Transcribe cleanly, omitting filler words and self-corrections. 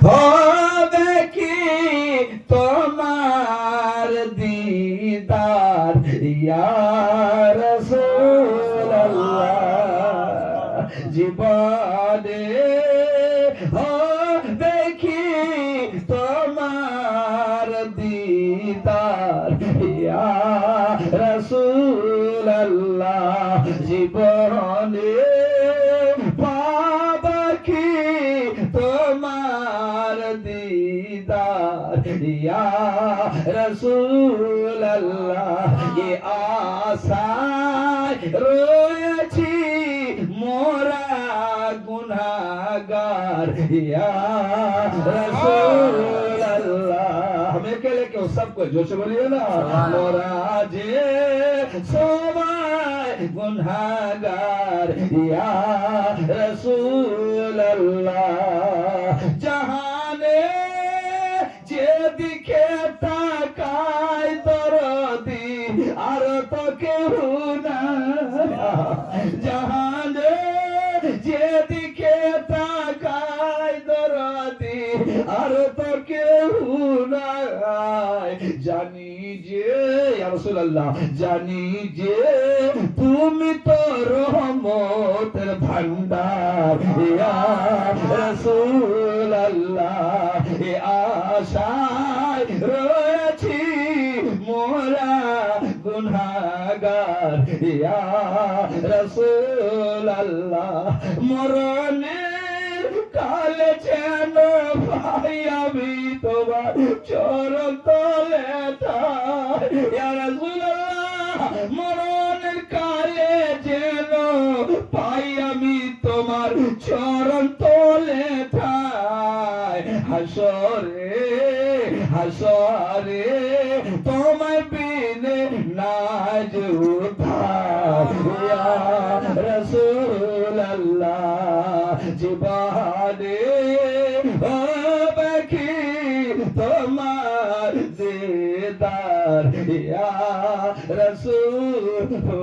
হবে কি তোমার দিদার ইয়া রাসূলুল্লাহ জীবনে হবে কি তোমার দিদার ইয়া রাসূলুল্লাহ জীবনে পাবা কি তোমার দিদার ইয়া রাসূলুল্লাহ এ আশায় রয়েছি মোরা গুনাহগার ইয়া রাসূলুল্লাহ हमें अकेले क्यों सबको जोश बोलिए ना मोरा जे सबाय गुनाहगार या रसूलल्लाह जहाने যেদিকে তাকাই দরদি আর তো কেউ না জাহানে যেদিকে তাকাই দরদি আর তো কেউ নাই জানি যে ইয়া রাসূলুল্লাহ জানি যে তুমি তো রহমতের ভান্ডার ইয়া রাসূলুল্লাহ এ আশায় রয়েছি মোরা গুনাহগার ইয়া রাসূলুল্লাহ মরণের কালে যেন ভাই আমি তোমার চরণ তলে ঠাই ইয়া রাসূলুল্লাহ মরণের কালে যেন পাই আমি তোমার চরণ তলে ঠাই হাসরে হাসরে তোমায় বিনে নাজ উদ্ধার ইয়া রাসূলুল্লাহ জীবনে হবে কি তোমার দিদার ইয়া রাসূলুল্লাহ